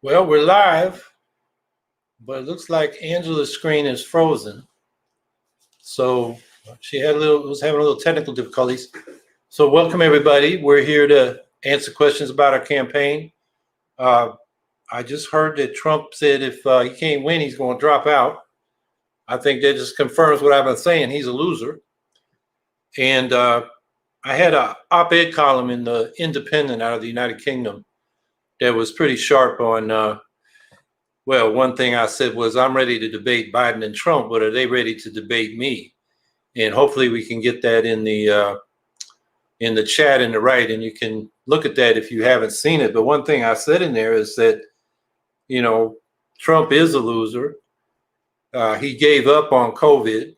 Well, we're live, but it looks like Angela's screen is frozen. So she was having a little technical difficulties. So welcome everybody. We're here to answer questions about our campaign. I just heard that Trump said if he can't win, he's going to drop out. I think that just confirms what I've been saying. He's a loser. And I had an op-ed column in the Independent out of the United Kingdom that was pretty sharp on well, one thing I said was, I'm ready to debate Biden and Trump, but are they ready to debate me? And hopefully we can get that in the chat in the right, and you can look at that if you haven't seen it. But one thing I said in there is that, you know, Trump is a loser. He gave up on COVID,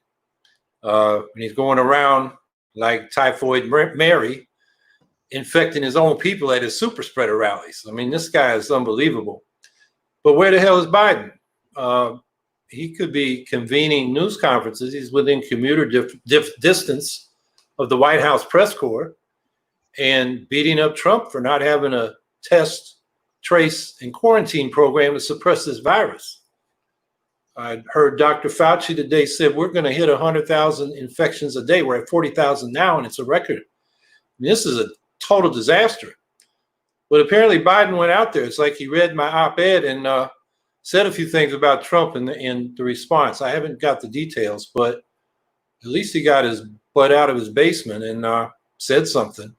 and he's going around like Typhoid Mary, infecting his own people at his super spreader rallies. I mean, this guy is unbelievable. But where the hell is Biden? He could be convening news conferences. He's within commuter distance of the White House press corps and beating up Trump for not having a test, trace, and quarantine program to suppress this virus. I heard Dr. Fauci today said we're going to hit 100,000 infections a day. We're at 40,000 now, and it's a record. I mean, this is a total disaster. But apparently Biden went out there. It's like he read my op-ed and said a few things about Trump in the response. I haven't got the details, but at least he got his butt out of his basement and said something.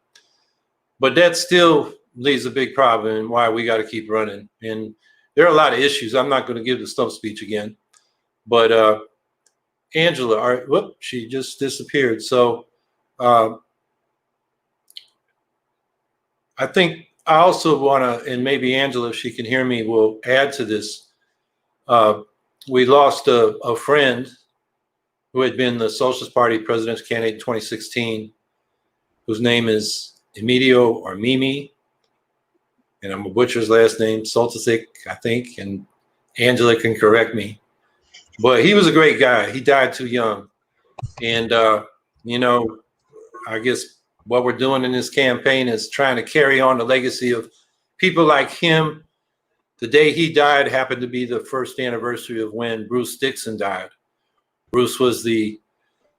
But that still leaves a big problem and why we got to keep running. And there are a lot of issues. I'm not going to give the stump speech again. But Angela, she just disappeared. So I think I also want to, and maybe Angela, if she can hear me, will add to this. We lost a friend who had been the Socialist Party presidential candidate in 2016, whose name is Emilio or Mimi, and I'm a butcher's last name, Soltysik, I think, and Angela can correct me. But he was a great guy. He died too young. And, you know, I guess what we're doing in this campaign is trying to carry on the legacy of people like him. The day he died happened to be the first anniversary of when Bruce Dixon died. Bruce was the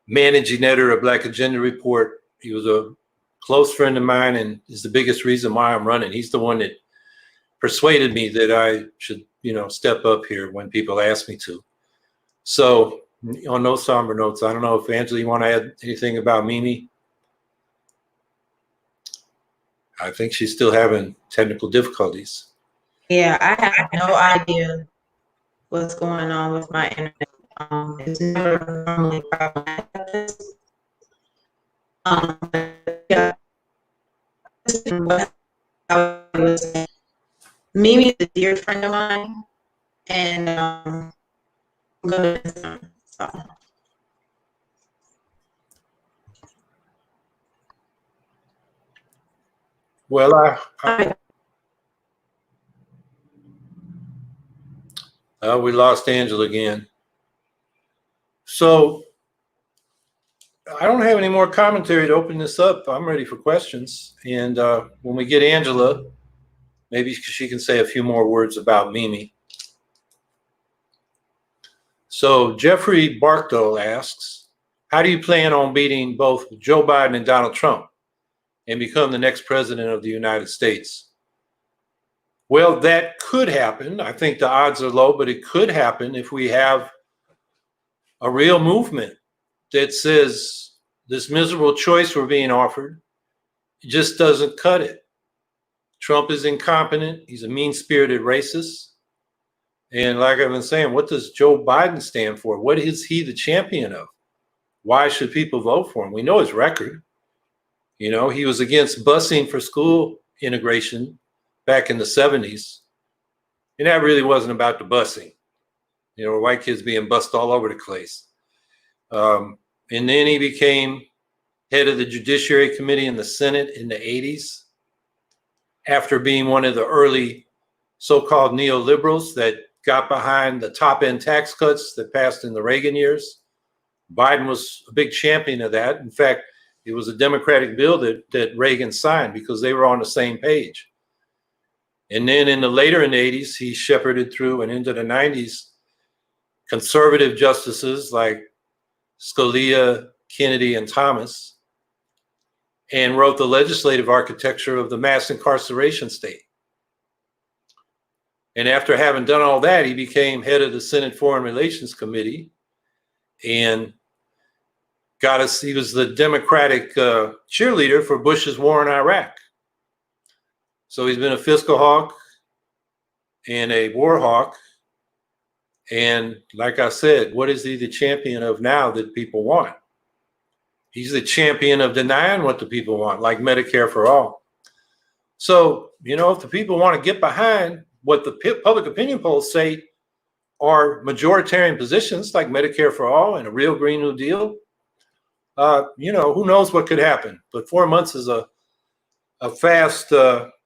managing editor of Black Agenda Report. He was a close friend of mine and is the biggest reason why I'm running. He's the one that persuaded me that I should, you know, step up here when people ask me to. So on those somber notes, I don't know if Angela, you want to add anything about Mimi? I think she's still having technical difficulties. Yeah, I have no idea what's going on with my internet. It's never normally problematic. Yeah. Mimi is a dear friend of mine, and I'm gonna miss him. So. Well, we lost Angela again. So I don't have any more commentary to open this up. I'm ready for questions. And when we get Angela, maybe she can say a few more words about Mimi. So Jeffrey Barkdale asks, how do you plan on beating both Joe Biden and Donald Trump and become the next president of the United States? Well, that could happen. I think the odds are low, but it could happen if we have a real movement that says this miserable choice we're being offered just doesn't cut it. Trump is incompetent. He's a mean-spirited racist. And like I've been saying, what does Joe Biden stand for? What is he the champion of? Why should people vote for him? We know his record. You know, he was against busing for school integration back in the 70s. And that really wasn't about the busing. You know, white kids being bused all over the place. And then he became head of the Judiciary Committee in the Senate in the 80s, after being one of the early so-called neoliberals that got behind the top-end tax cuts that passed in the Reagan years. Biden was a big champion of that. In fact, it was a Democratic bill that Reagan signed because they were on the same page. And then in the later in the 80s, he shepherded through and into the 90s conservative justices like Scalia, Kennedy, and Thomas, and wrote the legislative architecture of the mass incarceration state. And after having done all that, he became head of the Senate Foreign Relations Committee and he was the Democratic cheerleader for Bush's war in Iraq. So he's been a fiscal hawk and a war hawk. And like I said, what is he the champion of now that people want? He's the champion of denying what the people want, like Medicare for all. So, if the people want to get behind what the public opinion polls say are majoritarian positions like Medicare for all and a real Green New Deal, who knows what could happen. But 4 months is a fast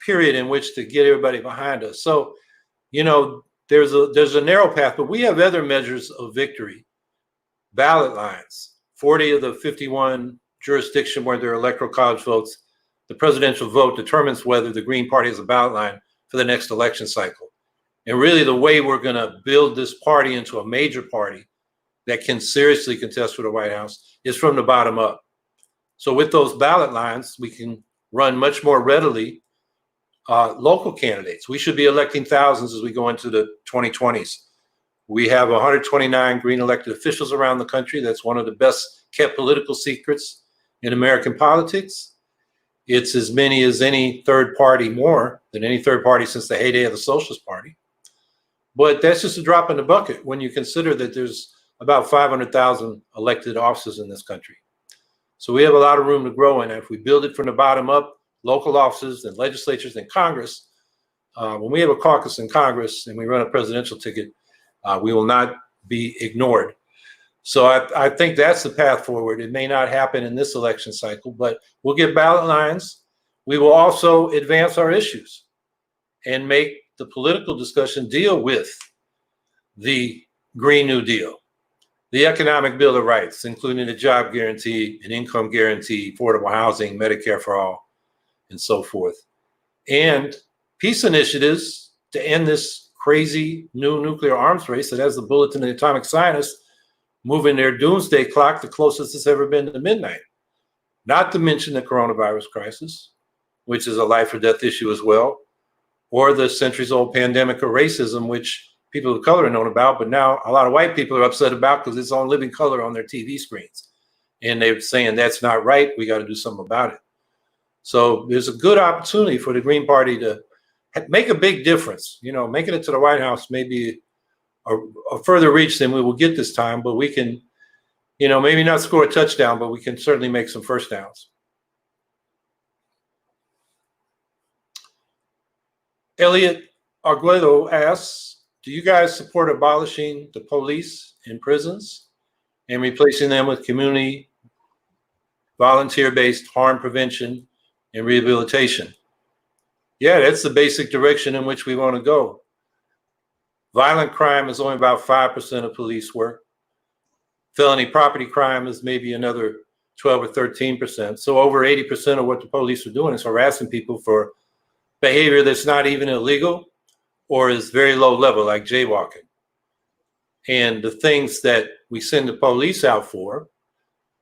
period in which to get everybody behind us. So, there's a narrow path, but we have other measures of victory. Ballot lines, 40 of the 51 jurisdiction where there are electoral college votes, the presidential vote determines whether the Green Party has a ballot line for the next election cycle. And really the way we're going to build this party into a major party that can seriously contest for the White House is from the bottom up. So with those ballot lines, we can run much more readily local candidates. We should be electing thousands as we go into the 2020s. We have 129 Green elected officials around the country. That's one of the best kept political secrets in American politics. It's as many as any third party, more than any third party since the heyday of the Socialist Party. But that's just a drop in the bucket when you consider that there's about 500,000 elected offices in this country. So we have a lot of room to grow in. If we build it from the bottom up, local offices and legislatures and Congress, when we have a caucus in Congress and we run a presidential ticket, we will not be ignored. So I think that's the path forward. It may not happen in this election cycle, but we'll get ballot lines. We will also advance our issues and make the political discussion deal with the Green New Deal, the Economic Bill of Rights, including a job guarantee, an income guarantee, affordable housing, Medicare for all, and so forth. And peace initiatives to end this crazy new nuclear arms race that has the bulletin of the atomic scientists moving their doomsday clock the closest it's ever been to midnight. Not to mention the coronavirus crisis, which is a life or death issue as well, or the centuries-old pandemic of racism, which people of color have known about, but now a lot of white people are upset about because it's on living color on their TV screens. And they're saying that's not right, we got to do something about it. So there's a good opportunity for the Green Party to make a big difference. Making it to the White House may be a further reach than we will get this time, but we can, maybe not score a touchdown, but we can certainly make some first downs. Elliot Arguello asks, do you guys support abolishing the police in prisons and replacing them with community volunteer-based harm prevention and rehabilitation? Yeah, that's the basic direction in which we want to go. Violent crime is only about 5% of police work. Felony property crime is maybe another 12 or 13%. So over 80% of what the police are doing is harassing people for behavior that's not even illegal or is very low level, like jaywalking. And the things that we send the police out for,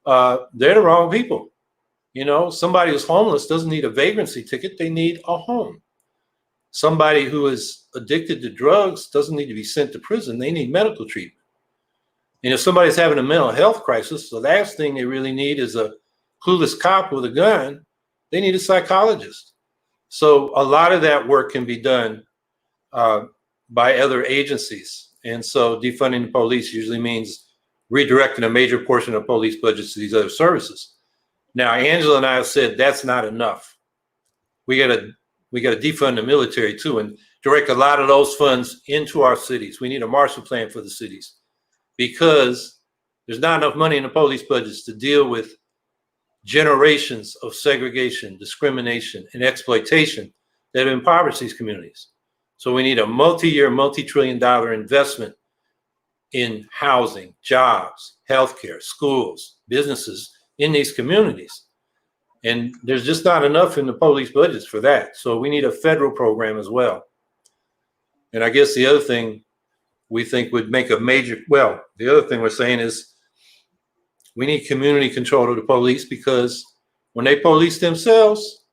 they're the wrong people. Somebody who's homeless doesn't need a vagrancy ticket, they need a home. Somebody who is addicted to drugs doesn't need to be sent to prison, they need medical treatment. And if somebody's having a mental health crisis, the last thing they really need is a clueless cop with a gun, they need a psychologist. So a lot of that work can be done by other agencies. And so defunding the police usually means redirecting a major portion of police budgets to these other services. Now, Angela and I have said that's not enough. We got to defund the military too and direct a lot of those funds into our cities. We need a Marshall Plan for the cities because there's not enough money in the police budgets to deal with generations of segregation, discrimination, and exploitation that have impoverished these communities. So we need a multi-year, multi-trillion-dollar investment in housing, jobs, healthcare, schools, businesses in these communities. And there's just not enough in the police budgets for that. So we need a federal program as well. And I guess the other thing we think would make a major, well, the other thing we're saying is we need community control of the police, because when they police themselves,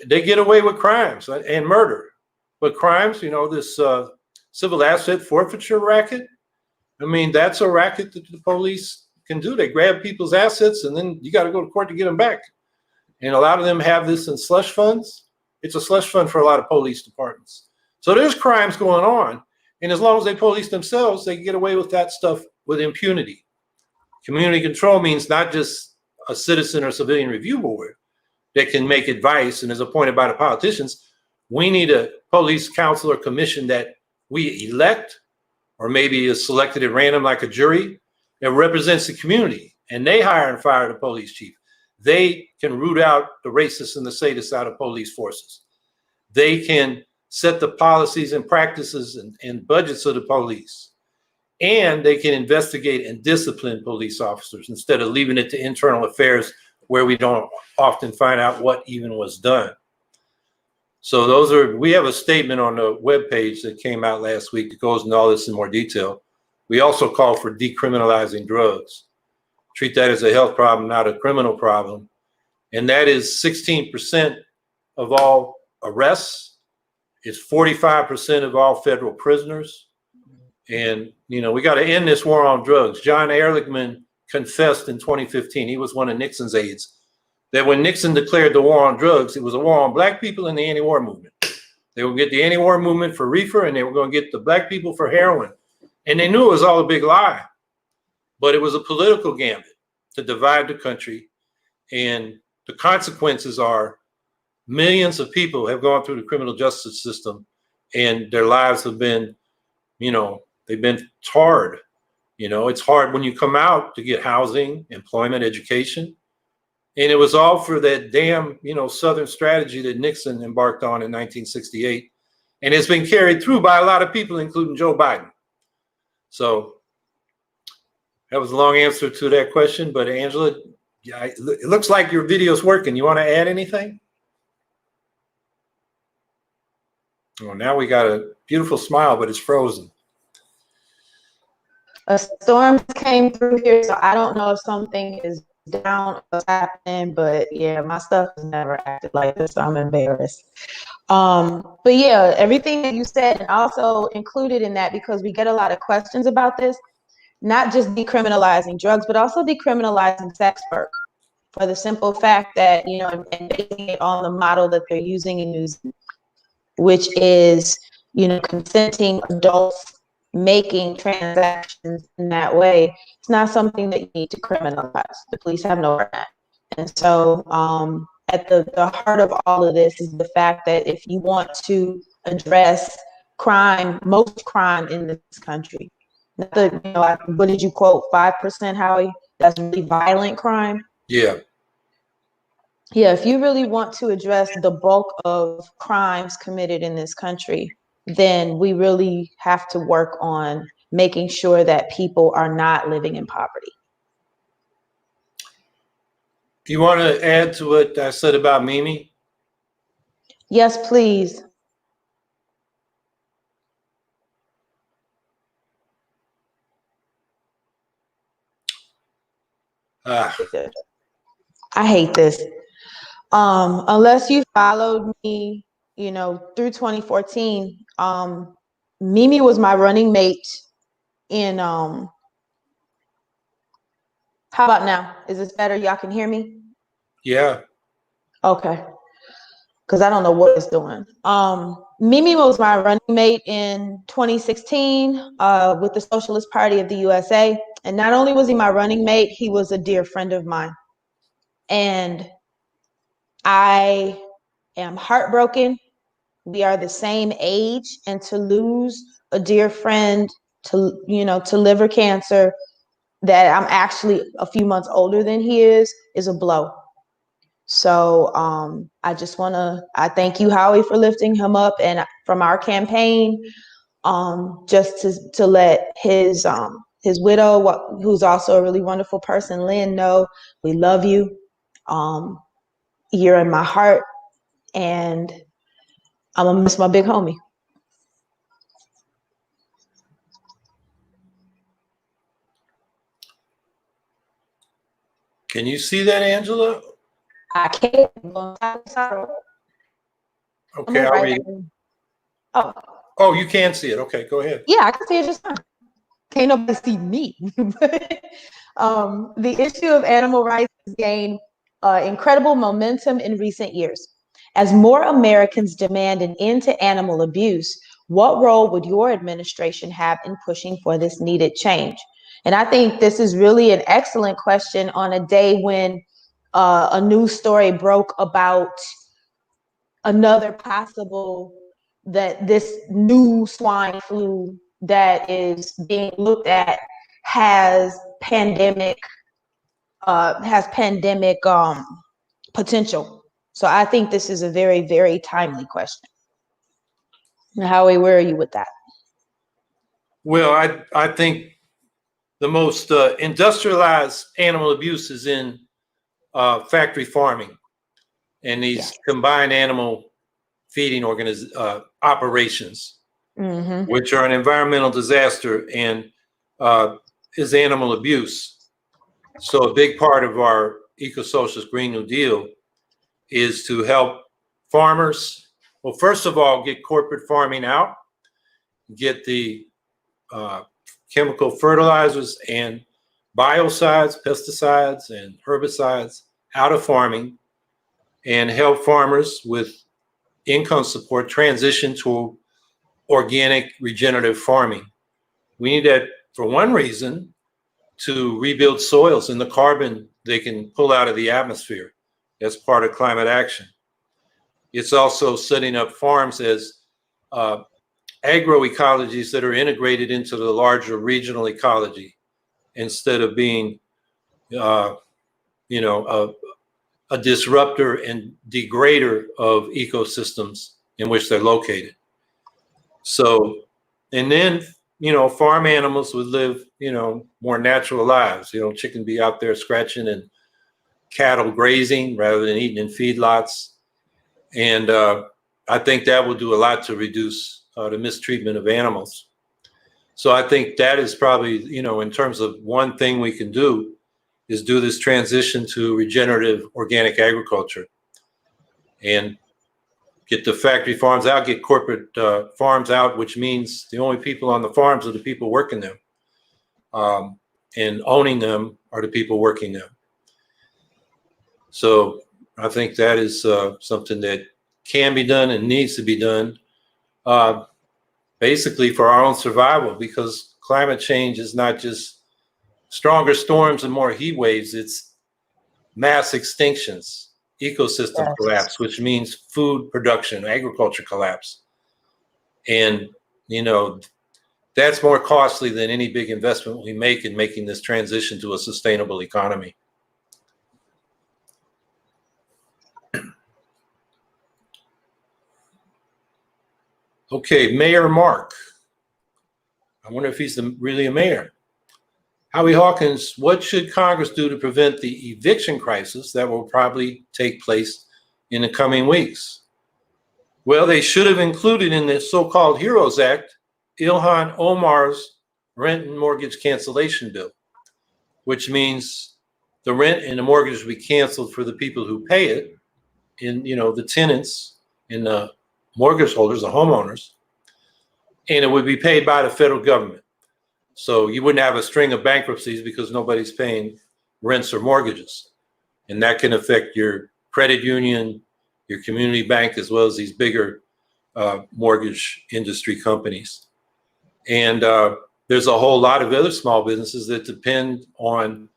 they get away with crimes and murder. But crimes, this civil asset forfeiture racket, I mean, that's a racket that the police can do. They grab people's assets and then you got to go to court to get them back. And a lot of them have this in slush funds. It's a slush fund for a lot of police departments. So there's crimes going on. And as long as they police themselves, they can get away with that stuff with impunity. Community control means not just a citizen or civilian review board that can make advice and is appointed by the politicians. We need a police council or commission that we elect, or maybe is selected at random like a jury, that represents the community. And they hire and fire the police chief. They can root out the racists and the sadists out of police forces. They can set the policies and practices and budgets of the police. And they can investigate and discipline police officers instead of leaving it to internal affairs where we don't often find out what even was done. So we have a statement on the webpage that came out last week that goes into all this in more detail. We also call for decriminalizing drugs. Treat that as a health problem, not a criminal problem. And that is 16% of all arrests. It's 45% of all federal prisoners. And, we got to end this war on drugs. John Ehrlichman confessed in 2015, he was one of Nixon's aides, that when Nixon declared the war on drugs, it was a war on black people and the anti-war movement. They would get the anti-war movement for reefer, and they were going to get the black people for heroin. And they knew it was all a big lie, but it was a political gambit to divide the country. And the consequences are millions of people have gone through the criminal justice system and their lives have been, they've been tarred. It's hard when you come out to get housing, employment, education. And it was all for that damn, Southern strategy that Nixon embarked on in 1968. And it's been carried through by a lot of people, including Joe Biden. So that was a long answer to that question. But Angela, it looks like your video's working. You want to add anything? Well, now we got a beautiful smile, but it's frozen. A storm came through here, so I don't know if something is down or what's happening, but yeah, my stuff has never acted like this, so I'm embarrassed. But yeah, everything that you said, and also included in that, because we get a lot of questions about this, not just decriminalizing drugs, but also decriminalizing sex work, for the simple fact that, and basing it on the model that they're using in New Zealand, which is, consenting adults making transactions in that way. It's not something that you need to criminalize. The police have no right. And so at the heart of all of this is the fact that if you want to address crime, most crime in this country, not the, what did you quote, 5%, Howie? That's really violent crime. Yeah. Yeah, if you really want to address the bulk of crimes committed in this country, then we really have to work on making sure that people are not living in poverty. Do you want to add to what I said about Mimi? Yes, please. I hate this. Unless you followed me, through 2014, Mimi was my running mate in, how about now? Is this better? Y'all can hear me? Yeah. Okay. Because I don't know what it's doing. Mimi was my running mate in 2016 with the Socialist Party of the USA. And not only was he my running mate, he was a dear friend of mine. And I am heartbroken. We are the same age, and to lose a dear friend to liver cancer that I'm actually a few months older than he is a blow. So I thank you, Howie, for lifting him up, and from our campaign, just to let his widow, who's also a really wonderful person, Lynn, know we love you. You're in my heart, and I'm gonna miss my big homie. Can you see that, Angela? I can't. Okay, I'll read it. Oh, Oh, you can see it. Okay, go ahead. yeah, I can see it just fine. Can't nobody see me. The issue of animal rights has gained incredible momentum in recent years. As more Americans demand an end to animal abuse, what role would your administration have in pushing for this needed change? And I think this is really an excellent question on a day when a news story broke about another possible that this new swine flu that is being looked at has pandemic potential. So I think this is a very, very timely question. Howie, where are you with that? Well, I think the most industrialized animal abuse is in factory farming and these combined animal feeding operations, which are an environmental disaster and is animal abuse. So a big part of our eco-socialist Green New Deal is to help farmers, well, first of all, get corporate farming out, get the chemical fertilizers and biocides, pesticides, and herbicides out of farming, and help farmers with income support transition to organic regenerative farming. We need that for one reason, to rebuild soils and the carbon they can pull out of the atmosphere. That's part of climate action. It's also setting up farms as agroecologies that are integrated into the larger regional ecology instead of being, a disruptor and degrader of ecosystems in which they're located. So, and then, farm animals would live, more natural lives. Chicken be out there scratching and cattle grazing rather than eating in feedlots. And I think that will do a lot to reduce the mistreatment of animals. So I think that is probably, in terms of one thing we can do, is do this transition to regenerative organic agriculture and get the factory farms out, get corporate farms out, which means the only people on the farms are the people working them. And owning them are the people working them. So I think that is something that can be done and needs to be done basically for our own survival, because climate change is not just stronger storms and more heat waves, it's mass extinctions, ecosystem collapse, which means food production, agriculture collapse. And, that's more costly than any big investment we make in making this transition to a sustainable economy. Okay, Mayor Mark. I wonder if he's really a mayor. Howie Hawkins, what should Congress do to prevent the eviction crisis that will probably take place in the coming weeks? Well, they should have included in the so-called HEROES Act Ilhan Omar's rent and mortgage cancellation bill, which means the rent and the mortgage will be canceled for the people who pay it, in the tenants and the mortgage holders, the homeowners, and it would be paid by the federal government. So you wouldn't have a string of bankruptcies because nobody's paying rents or mortgages. And that can affect your credit union, your community bank, as well as these bigger mortgage industry companies. And there's a whole lot of other small businesses that depend on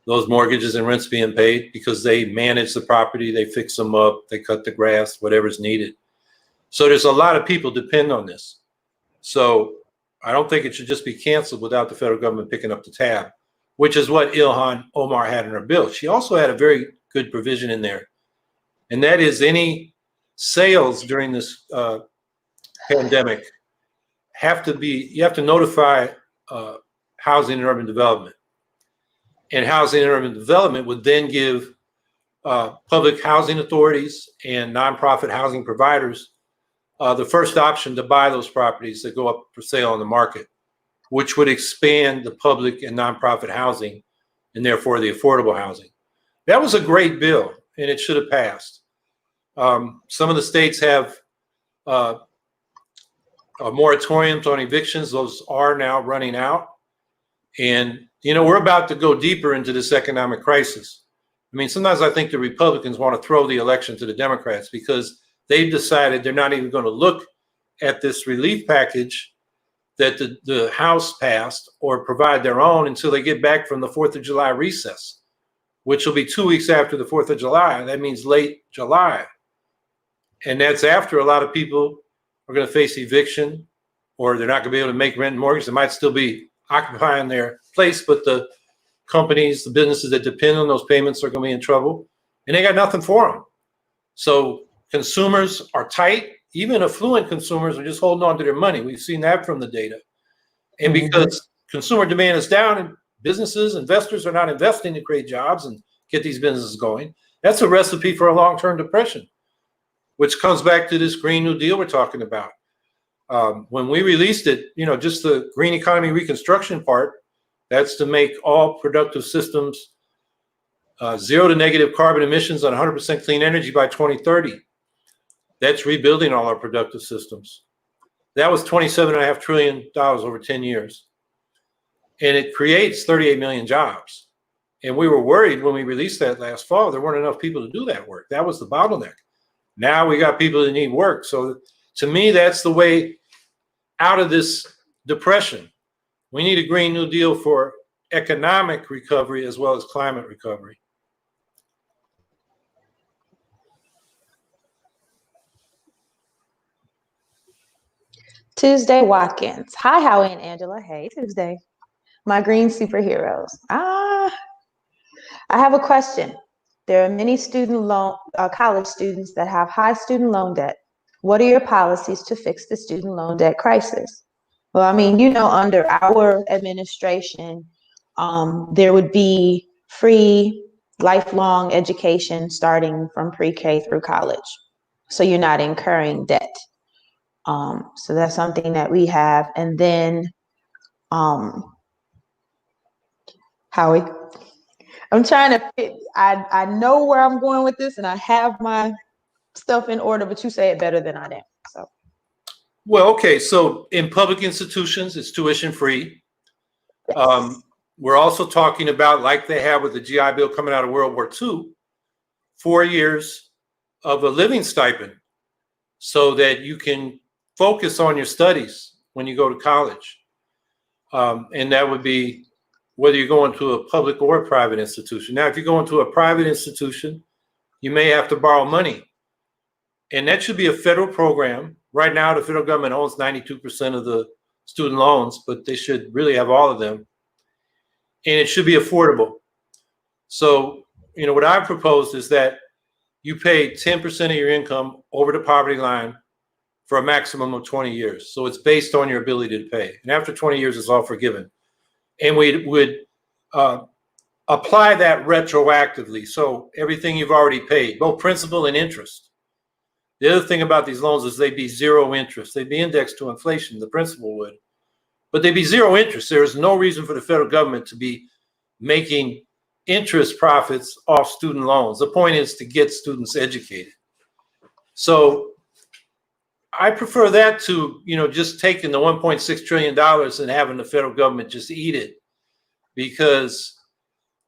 those mortgages and rents being paid because they manage the property, they fix them up, they cut the grass, whatever's needed. So there's a lot of people depend on this. So I don't think it should just be canceled without the federal government picking up the tab, which is what Ilhan Omar had in her bill. She also had a very good provision in there, and that is any sales during this pandemic you have to notify Housing and Urban Development. And Housing and Urban Development would then give public housing authorities and nonprofit housing providers the first option to buy those properties that go up for sale on the market, which would expand the public and nonprofit housing and therefore the affordable housing. That was a great bill, and it should have passed. Some of the states have moratoriums on evictions. Those are now running out. And, we're about to go deeper into this economic crisis. I mean, sometimes I think the Republicans want to throw the election to the Democrats because they've decided they're not even going to look at this relief package that the House passed or provide their own until they get back from the 4th of July recess, which will be 2 weeks after the 4th of July. That means late July. And that's after a lot of people are going to face eviction, or they're not going to be able to make rent and mortgage. They might still be occupying their place, but the companies, the businesses that depend on those payments are going to be in trouble, and they got nothing for them. So consumers are tight. Even affluent consumers are just holding on to their money. We've seen that from the data. And because consumer demand is down and businesses, investors are not investing to create jobs and get these businesses going, that's a recipe for a long-term depression, which comes back to this Green New Deal we're talking about. When we released it, just the green economy reconstruction part, that's to make all productive systems zero to negative carbon emissions on 100% clean energy by 2030. That's rebuilding all our productive systems. That was $27.5 trillion over 10 years. And it creates 38 million jobs. And we were worried when we released that last fall, there weren't enough people to do that work. That was the bottleneck. Now we got people that need work. So to me, that's the way out of this depression. We need a Green New Deal for economic recovery as well as climate recovery. Tuesday Watkins. Hi, Howie and Angela. Hey, Tuesday. My green superheroes. I have a question. There are many college students that have high student loan debt. What are your policies to fix the student loan debt crisis? Well, I mean, under our administration, there would be free lifelong education starting from pre-K through college. So you're not incurring debt. So that's something that we have. And then, Howie, I'm trying to fit, I know where I'm going with this and I have my stuff in order, but you say it better than I do. So. Well, okay. So in public institutions, it's tuition free. Yes. We're also talking about, like they have with the GI Bill coming out of World War II, 4 years of a living stipend so that you can focus on your studies when you go to college. And that would be whether you're going to a public or a private institution. Now, if you're going to a private institution, you may have to borrow money. And that should be a federal program. Right now, the federal government owns 92% of the student loans, but they should really have all of them. And it should be affordable. So, what I've proposed is that you pay 10% of your income over the poverty line for a maximum of 20 years. So it's based on your ability to pay. And after 20 years, it's all forgiven. And we would apply that retroactively. So everything you've already paid, both principal and interest. The other thing about these loans is they'd be zero interest. They'd be indexed to inflation, the principal would. But they'd be zero interest. There is no reason for the federal government to be making interest profits off student loans. The point is to get students educated. So I prefer that to, just taking the $1.6 trillion and having the federal government just eat it, because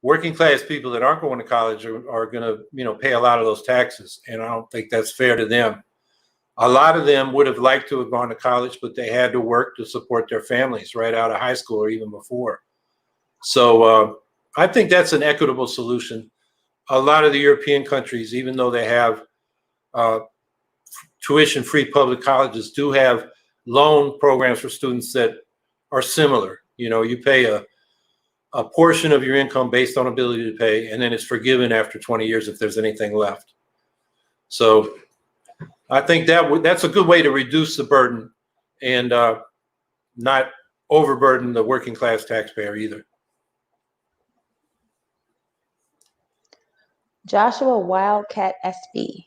working class people that aren't going to college are going to, pay a lot of those taxes. And I don't think that's fair to them. A lot of them would have liked to have gone to college, but they had to work to support their families right out of high school or even before. So I think that's an equitable solution. A lot of the European countries, even though they have tuition-free public colleges, do have loan programs for students that are similar. You pay a portion of your income based on ability to pay, and then it's forgiven after 20 years if there's anything left. So I think that's a good way to reduce the burden and not overburden the working class taxpayer either. Joshua Wildcat SB.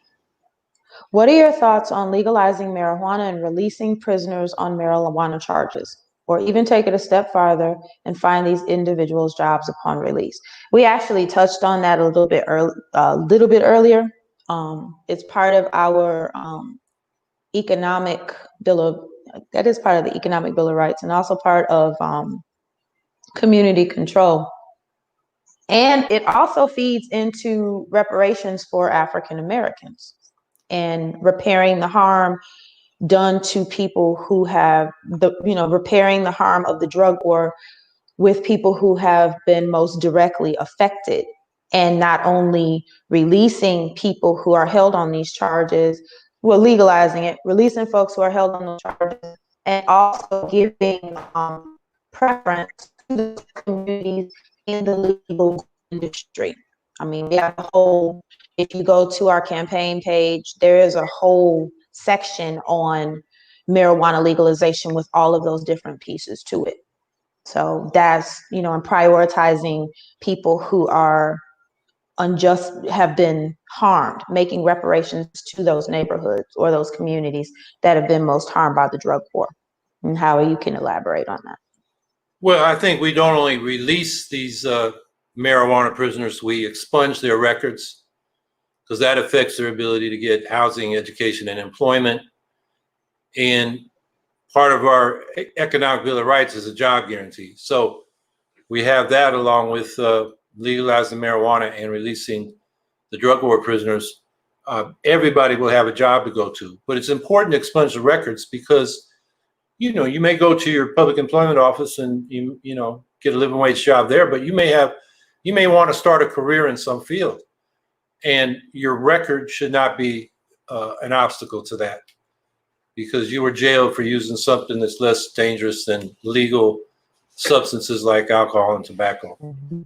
What are your thoughts on legalizing marijuana and releasing prisoners on marijuana charges? or even take it a step farther and find these individuals jobs upon release. We actually touched on that a little bit earlier. It's part of our economic bill of that is part of the economic bill of rights, and also part of community control. And it also feeds into reparations for African Americans and repairing the harm done to people who have repairing the harm of the drug war with people who have been most directly affected, and not only releasing people who are held on these charges, well, legalizing it, releasing folks who are held on those charges, and also giving preference to the communities in the legal industry. I mean, we have a whole, if you go to our campaign page, there is a whole section on marijuana legalization with all of those different pieces to it. So that's, and prioritizing people who are unjust, have been harmed, making reparations to those neighborhoods or those communities that have been most harmed by the drug war. And how you can elaborate on that. Well, I think we don't only release these marijuana prisoners, we expunge their records, because that affects their ability to get housing, education, and employment. And part of our economic bill of rights is a job guarantee. So we have that along with legalizing marijuana and releasing the drug war prisoners. Everybody will have a job to go to. But it's important to expunge the records because, you may go to your public employment office and you get a living wage job there, but you may want to start a career in some field, and your record should not be an obstacle to that, because you were jailed for using something that's less dangerous than legal substances like alcohol and tobacco. Mm-hmm.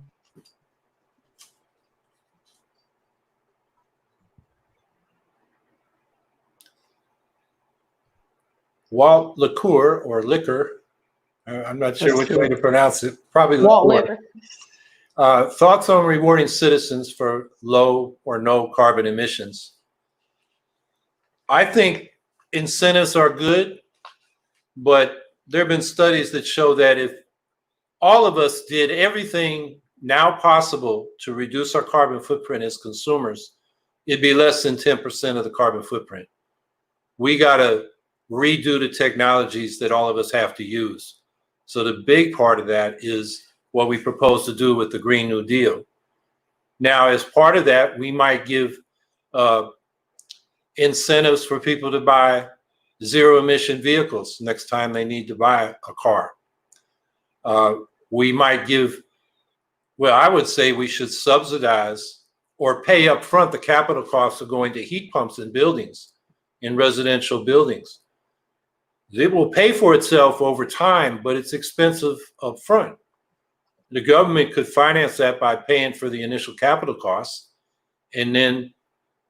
Walt Liquor, or Liquor, I'm not sure which way to pronounce it, probably Walt Liquor. Thoughts on rewarding citizens for low or no carbon emissions. I think incentives are good, but there have been studies that show that if all of us did everything now possible to reduce our carbon footprint as consumers, it'd be less than 10% of the carbon footprint. We got to redo the technologies that all of us have to use. So the big part of that is what we propose to do with the Green New Deal. Now, as part of that, we might give incentives for people to buy zero emission vehicles next time they need to buy a car. We might give, well, I would say we should subsidize or pay up front the capital costs of going to heat pumps in buildings, in residential buildings. It will pay for itself over time, but it's expensive up front. The government could finance that by paying for the initial capital costs, and then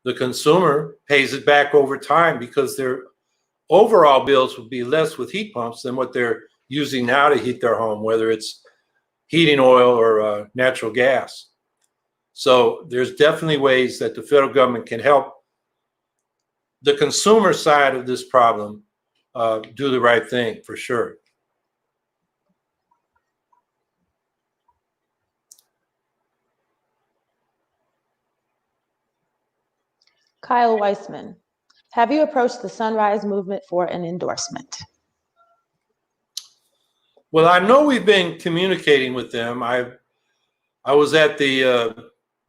the consumer pays it back over time, because their overall bills would be less with heat pumps than what they're using now to heat their home, whether it's heating oil or natural gas. So there's definitely ways that the federal government can help the consumer side of this problem do the right thing, for sure. Kyle Weisman, have you approached the Sunrise Movement for an endorsement? Well, I know we've been communicating with them. I was at the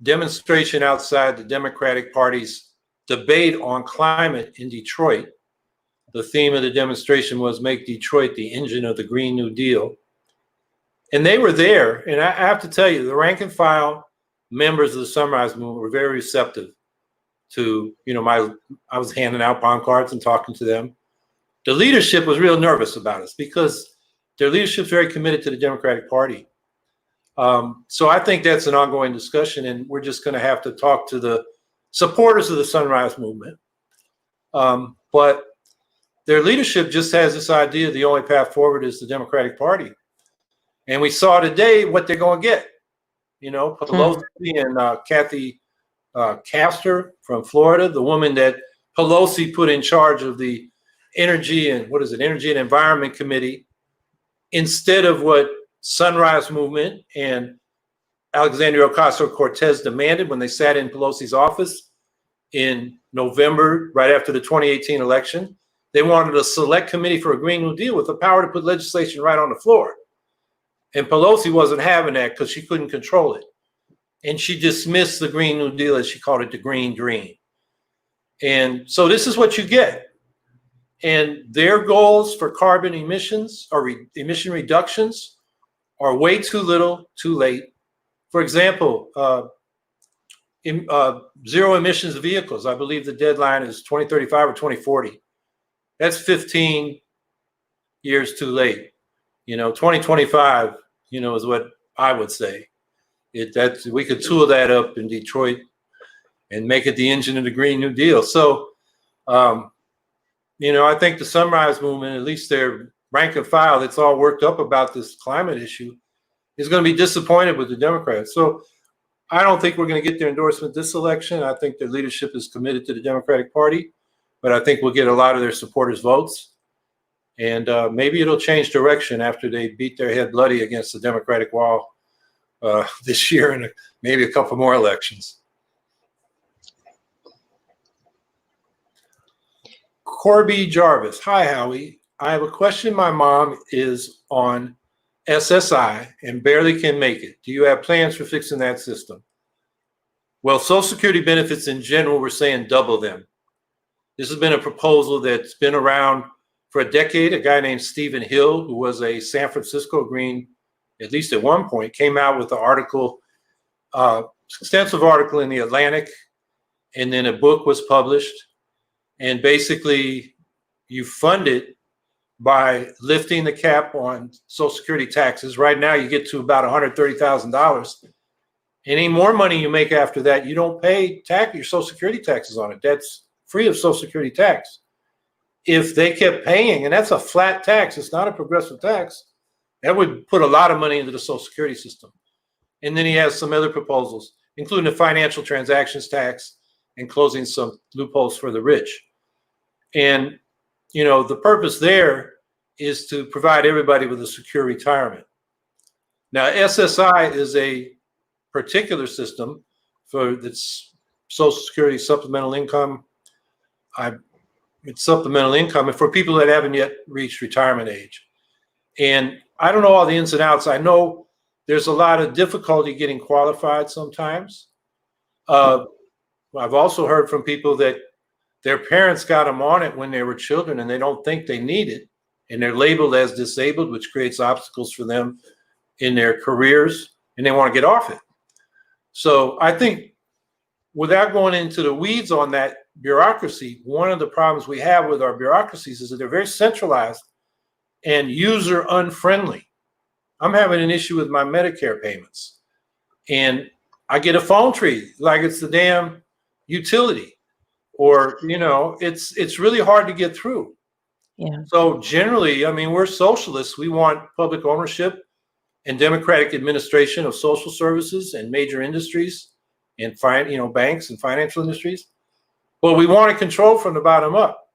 demonstration outside the Democratic Party's debate on climate in Detroit. The theme of the demonstration was "Make Detroit the Engine of the Green New Deal." And they were there. And I have to tell you, the rank and file members of the Sunrise Movement were very receptive to, I was handing out palm cards and talking to them. The leadership was real nervous about us because their leadership is very committed to the Democratic Party. So I think that's an ongoing discussion, and we're just going to have to talk to the supporters of the Sunrise Movement. But their leadership just has this idea the only path forward is the Democratic Party. And we saw today what they're going to get. Pelosi and Kathy Castor from Florida, the woman that Pelosi put in charge of the Energy and Environment Committee, instead of what Sunrise Movement and Alexandria Ocasio-Cortez demanded when they sat in Pelosi's office in November, right after the 2018 election. They wanted a select committee for a Green New Deal with the power to put legislation right on the floor. And Pelosi wasn't having that because she couldn't control it. And she dismissed the Green New Deal, as she called it, the Green Dream. And so this is what you get. And their goals for carbon emissions or emission reductions are way too little, too late. For example, zero emissions vehicles, I believe the deadline is 2035 or 2040. That's 15 years too late. 2025, is what I would say. We could tool that up in Detroit and make it the engine of the Green New Deal. So, I think the Sunrise Movement, at least their rank and file that's all worked up about this climate issue, is going to be disappointed with the Democrats. So I don't think we're going to get their endorsement this election. I think their leadership is committed to the Democratic Party, but I think we'll get a lot of their supporters' votes. And maybe it'll change direction after they beat their head bloody against the Democratic wall this year and maybe a couple more elections. Coby Jarvis. Hi, Howie. I have a question. My mom is on SSI and barely can make it. Do you have plans for fixing that system? Well, Social Security benefits in general, we're saying double them. This has been a proposal that's been around for a decade. A guy named Stephen Hill, who was a San Francisco Green, at least at one point, came out with an article, extensive article in the Atlantic, and then a book was published. And basically, you fund it by lifting the cap on Social Security taxes. Right now, you get to about $130,000. Any more money you make after that, you don't pay your Social Security taxes on it. That's free of Social Security tax. If they kept paying, and that's a flat tax, it's not a progressive tax, that would put a lot of money into the Social Security system. And then he has some other proposals, including the financial transactions tax and closing some loopholes for the rich. And, the purpose there is to provide everybody with a secure retirement. Now, SSI is a particular system for its Social Security supplemental income. It's supplemental income and for people that haven't yet reached retirement age. And I don't know all the ins and outs. I know there's a lot of difficulty getting qualified sometimes. I've also heard from people that their parents got them on it when they were children and they don't think they need it. And they're labeled as disabled, which creates obstacles for them in their careers, and they want to get off it. So I think, without going into the weeds on that bureaucracy, one of the problems we have with our bureaucracies is that they're very centralized and user unfriendly. I'm having an issue with my Medicare payments, and I get a phone tree like it's the damn utility, or it's really hard to get through. Yeah. So generally, we're socialists. We want public ownership and democratic administration of social services and major industries and banks and financial industries. But we want to control from the bottom up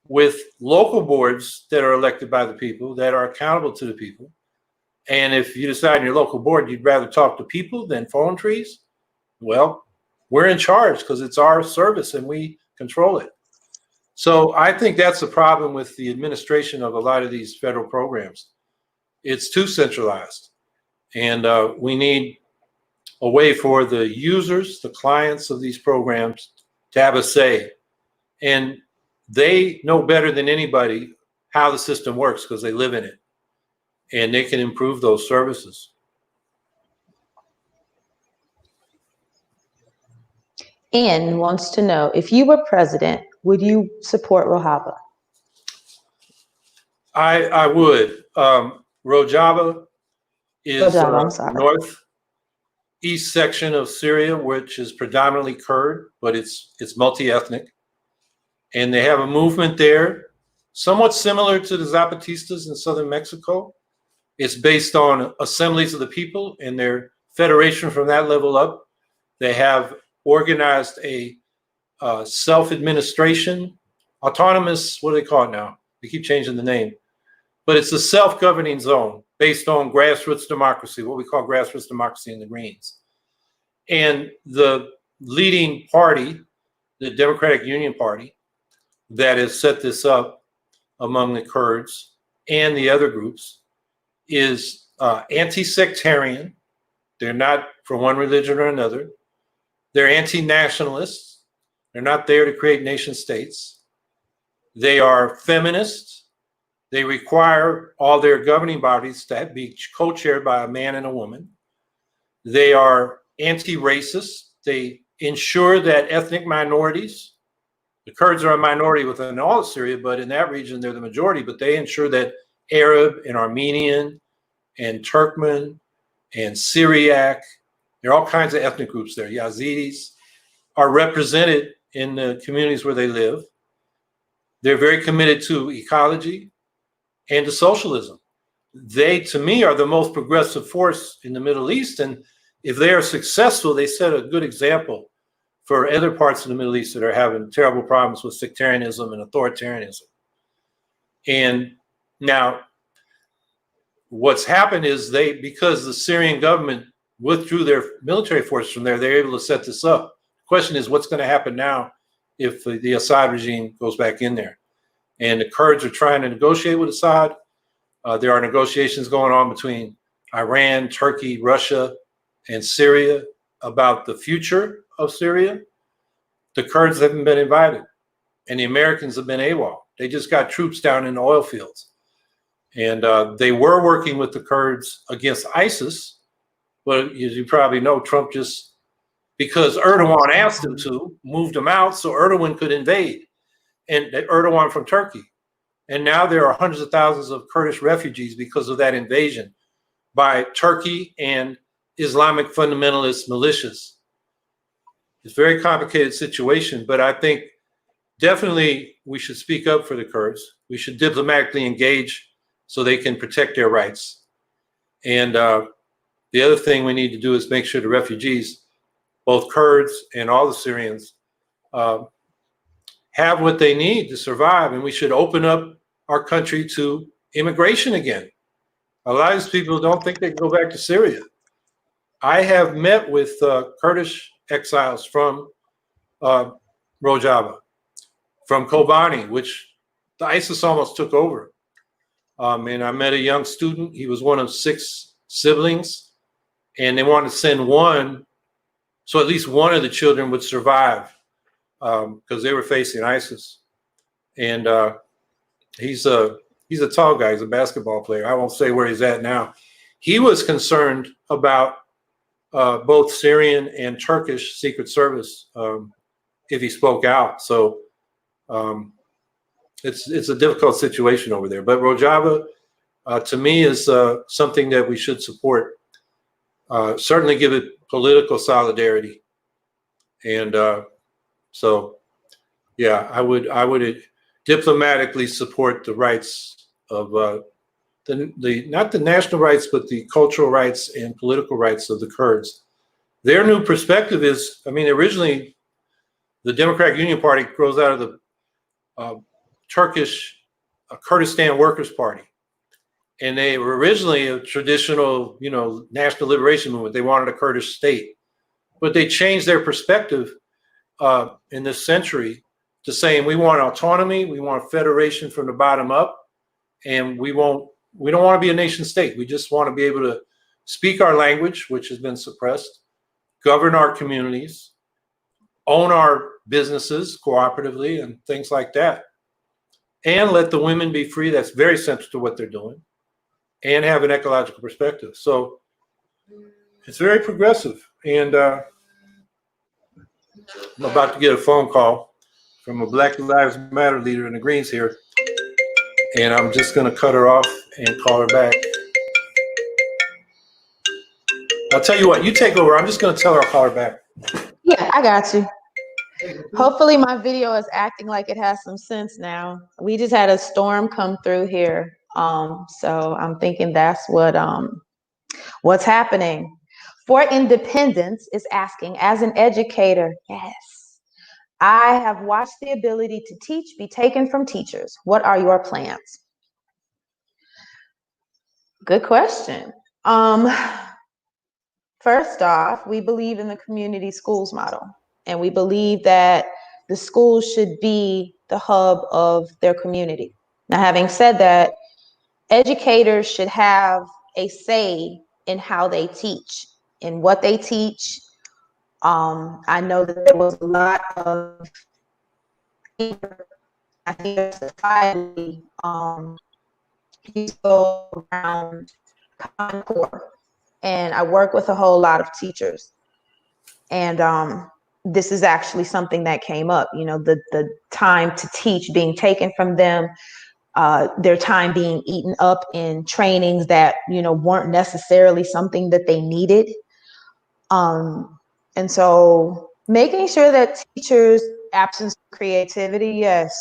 with local boards that are elected by the people, that are accountable to the people. And if you decide in your local board you'd rather talk to people than phone trees, well, we're in charge because it's our service and we control it. So I think that's the problem with the administration of a lot of these federal programs. It's too centralized. And we need a way for the users, the clients of these programs to have a say. And they know better than anybody how the system works because they live in it. And they can improve those services. Ann wants to know, if you were president, would you support Rojava? I would. Rojava is northeast section of Syria, which is predominantly Kurd, but it's multi-ethnic. And they have a movement there, somewhat similar to the Zapatistas in southern Mexico. It's based on assemblies of the people and their federation from that level up. They have organized a self-administration, autonomous, what do they call it now? They keep changing the name. but it's a self-governing zone based on grassroots democracy, what we call grassroots democracy in the Greens. And the leading party, the Democratic Union Party, that has set this up among the Kurds and the other groups is anti-sectarian. They're not for one religion or another. They're anti-nationalists. They're not there to create nation states. They are feminists. They require all their governing bodies to be co-chaired by a man and a woman. They are anti-racist. They ensure that ethnic minorities, the Kurds are a minority within all of Syria, but in that region, they're the majority, but they ensure that Arab and Armenian and Turkmen and Syriac, there are all kinds of ethnic groups there, Yazidis, are represented in the communities where they live. They're very committed to ecology and to socialism. They, to me, are the most progressive force in the Middle East. And if they are successful, they set a good example for other parts of the Middle East that are having terrible problems with sectarianism and authoritarianism. And now, what's happened is because the Syrian government withdrew their military forces from there, they're able to set this up. The question is, what's going to happen now if the Assad regime goes back in there? And the Kurds are trying to negotiate with Assad. There are negotiations going on between Iran, Turkey, Russia, and Syria about the future of Syria. The Kurds haven't been invited, and the Americans have been AWOL. They just got troops down in the oil fields. And they were working with the Kurds against ISIS, but as you probably know, Trump just, because Erdogan asked him to, moved them out so Erdogan could invade, and Erdogan from Turkey. And now there are hundreds of thousands of Kurdish refugees because of that invasion by Turkey and Islamic fundamentalist militias. It's a very complicated situation, but I think definitely we should speak up for the Kurds. We should diplomatically engage so they can protect their rights. And the other thing we need to do is make sure the refugees, both Kurds and all the Syrians, have what they need to survive. And we should open up our country to immigration again. A lot of these people don't think they can go back to Syria. I have met with Kurdish exiles from Rojava, from Kobani, which the ISIS almost took over. And I met a young student. He was one of 6 siblings, and they wanted to send one, so at least one of the children would survive because they were facing ISIS. And he's a tall guy. He's a basketball player. I won't say where he's at now. He was concerned about both Syrian and Turkish Secret Service if he spoke out. So it's a difficult situation over there. But Rojava, to me, is something that we should support. Certainly give it political solidarity. And so, yeah, I would diplomatically support the rights of not the national rights, but the cultural rights and political rights of the Kurds. Their new perspective is, I mean, originally the Democratic Union Party grows out of the Turkish Kurdistan Workers' Party. And they were originally a traditional, national liberation movement. They wanted a Kurdish state, but they changed their perspective in this century to saying we want autonomy, we want federation from the bottom up, and we don't want to be a nation state. We just want to be able to speak our language, which has been suppressed, govern our communities, own our businesses cooperatively and things like that, and let the women be free. That's very central to what they're doing, and have an ecological perspective. So it's very progressive. And I'm about to get a phone call from a Black Lives Matter leader in the Greens here. And I'm just going to cut her off and call her back. I'll tell you what, you take over. I'm just going to tell her I'll call her back. Yeah, I got you. Hopefully my video is acting like it has some sense now. We just had a storm come through here. So I'm thinking that's what's happening. For Independence is asking, as an educator, yes, I have watched the ability to teach be taken from teachers. What are your plans? Good question. Um, First off, we believe in the community schools model, and we believe that the schools should be the hub of their community. Now, having said that, educators should have a say in how they teach, in what they teach. I know that there was a lot of, I think, society go around Common Core, and I work with a whole lot of teachers. And this is actually something that came up, the time to teach being taken from them, their time being eaten up in trainings that, weren't necessarily something that they needed. And so making sure that teachers, absence of creativity, yes.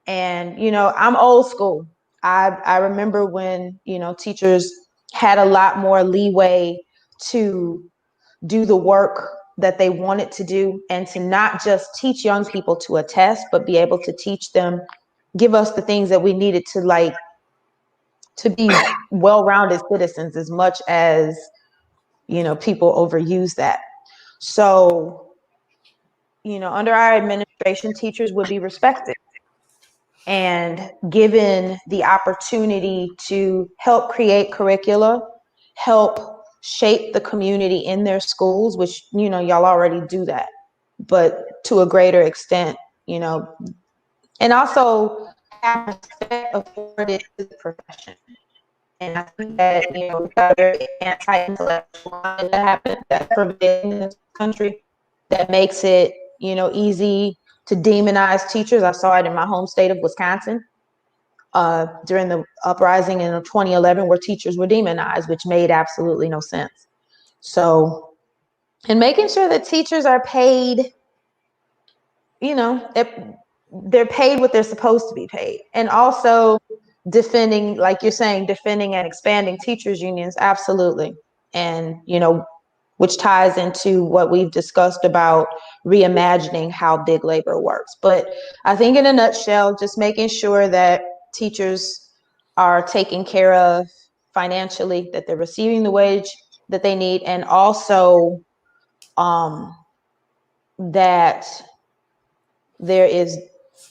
And, I'm old school. I remember when, teachers had a lot more leeway to do the work that they wanted to do, and to not just teach young people to a test, but be able to teach them, give us the things that we needed to be well-rounded citizens, as much as, people overuse that. So, under our administration, teachers would be respected and given the opportunity to help create curricula, help shape the community in their schools, which, y'all already do that, but to a greater extent, and also have respect afforded to the profession. And I think that, we've got a very anti-intellectual that happens, that's prevailing in this country, that makes it, easy to demonize teachers. I saw it in my home state of Wisconsin during the uprising in 2011, where teachers were demonized, which made absolutely no sense. So, and making sure that teachers are paid, they're paid what they're supposed to be paid. And also defending, like you're saying, defending and expanding teachers unions, absolutely. And, which ties into what we've discussed about reimagining how big labor works. But I think in a nutshell, just making sure that teachers are taken care of financially, that they're receiving the wage that they need, and also that there is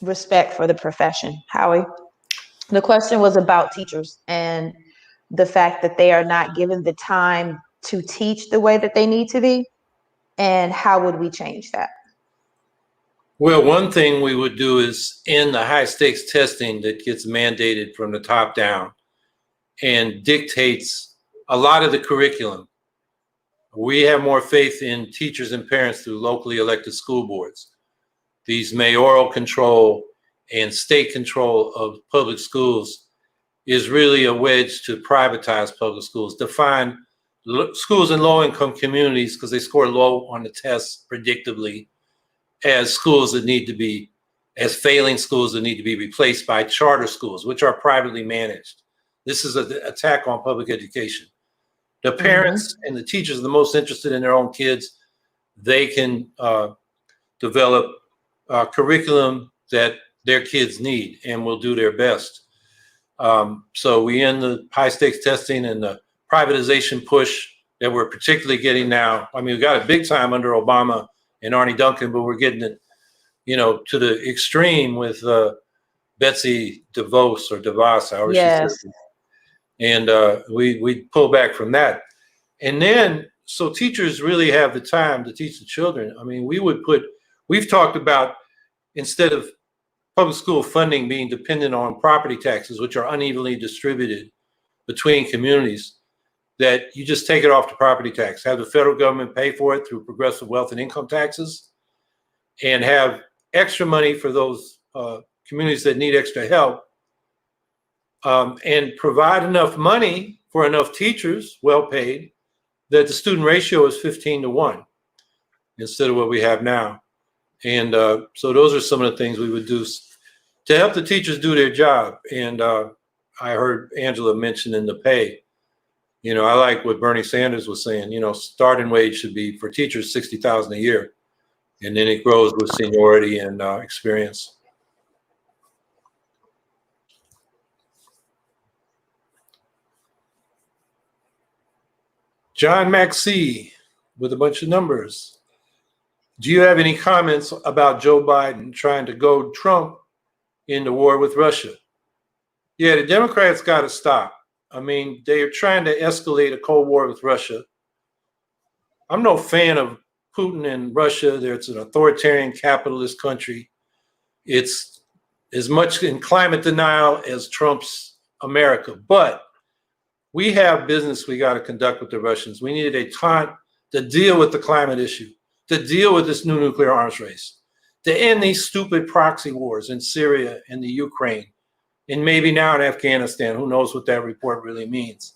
respect for the profession. Howie, the question was about teachers and the fact that they are not given the time to teach the way that they need to be, and how would we change that? Well, one thing we would do is end the high stakes testing that gets mandated from the top down and dictates a lot of the curriculum. We have more faith in teachers and parents through locally elected school boards. These mayoral control and state control of public schools is really a wedge to privatize public schools, define schools in low-income communities, because they score low on the tests predictably, as schools that need to be, as failing schools that need to be replaced by charter schools, which are privately managed. This is an attack on public education. The parents and the teachers are the most interested in their own kids. They can develop curriculum that their kids need and will do their best. So we end the high stakes testing and the privatization push that we're particularly getting now. I mean, we got it big time under Obama and Arnie Duncan, but we're getting it, to the extreme with Betsy DeVos or DeVos, however she says it. And we pull back from that. And then, so teachers really have the time to teach the children. I mean, we've talked about, instead of public school funding being dependent on property taxes, which are unevenly distributed between communities, that you just take it off the property tax, have the federal government pay for it through progressive wealth and income taxes, and have extra money for those communities that need extra help, and provide enough money for enough teachers, well paid, that the student ratio is 15-1 instead of what we have now. And so those are some of the things we would do to help the teachers do their job. And I heard Angela mention in the pay. I like what Bernie Sanders was saying. Starting wage should be for teachers $60,000 a year, and then it grows with seniority and experience. John Maxey with a bunch of numbers. Do you have any comments about Joe Biden trying to goad Trump into war with Russia? Yeah, the Democrats got to stop. I mean, they are trying to escalate a Cold War with Russia. I'm no fan of Putin and Russia. It's an authoritarian capitalist country. It's as much in climate denial as Trump's America. But we have business we got to conduct with the Russians. We needed a time to deal with the climate issue, to deal with this new nuclear arms race, to end these stupid proxy wars in Syria and the Ukraine, and maybe now in Afghanistan. Who knows what that report really means?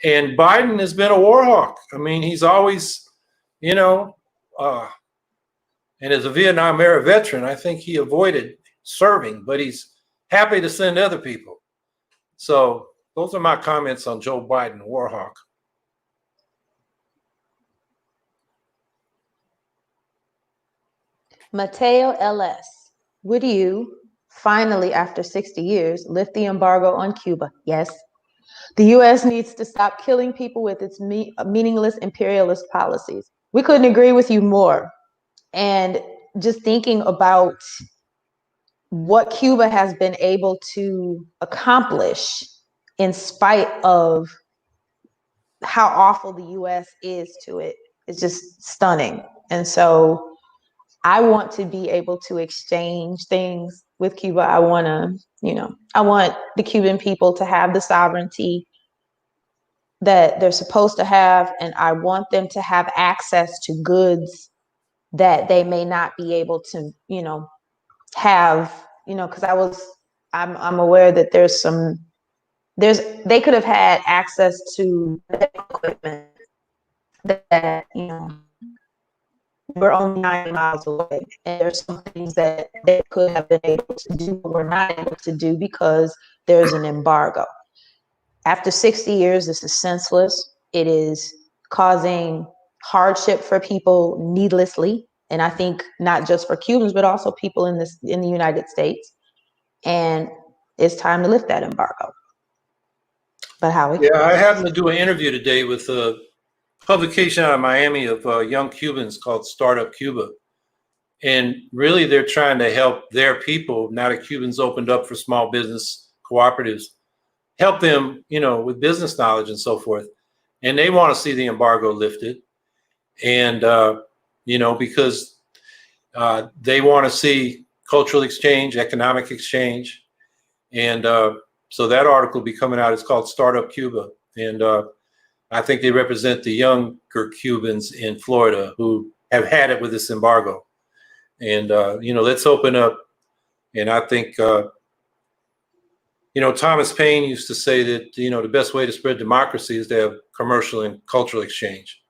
And Biden has been a war hawk. I mean, he's always, and as a Vietnam era veteran, I think he avoided serving, but he's happy to send other people. So those are my comments on Joe Biden, war hawk. Mateo LS, would you finally, after 60 years, lift the embargo on Cuba? Yes. The U.S. needs to stop killing people with its meaningless imperialist policies. We couldn't agree with you more. And just thinking about what Cuba has been able to accomplish in spite of how awful the U.S. is to it is just stunning. And so I want to be able to exchange things with Cuba. I want to, I want the Cuban people to have the sovereignty that they're supposed to have, and I want them to have access to goods that they may not be able to, have, because I'm aware that they could have had access to equipment that, we're only 90 miles away, and there's some things that they could have been able to do but were not able to do because there's an embargo. After 60 years, this is senseless. It is causing hardship for people needlessly, and I think not just for Cubans but also people in the United States. And it's time to lift that embargo. But Howie? Yeah, I happened to do an interview today with a publication out of Miami of young Cubans called Startup Cuba. And really, they're trying to help their people, now that Cubans opened up for small business cooperatives, help them, with business knowledge and so forth. And they want to see the embargo lifted. And, because they want to see cultural exchange, economic exchange. And so that article will be coming out. It's called Startup Cuba. And I think they represent the younger Cubans in Florida who have had it with this embargo. And, let's open up. And I think, Thomas Paine used to say that, the best way to spread democracy is to have commercial and cultural exchange.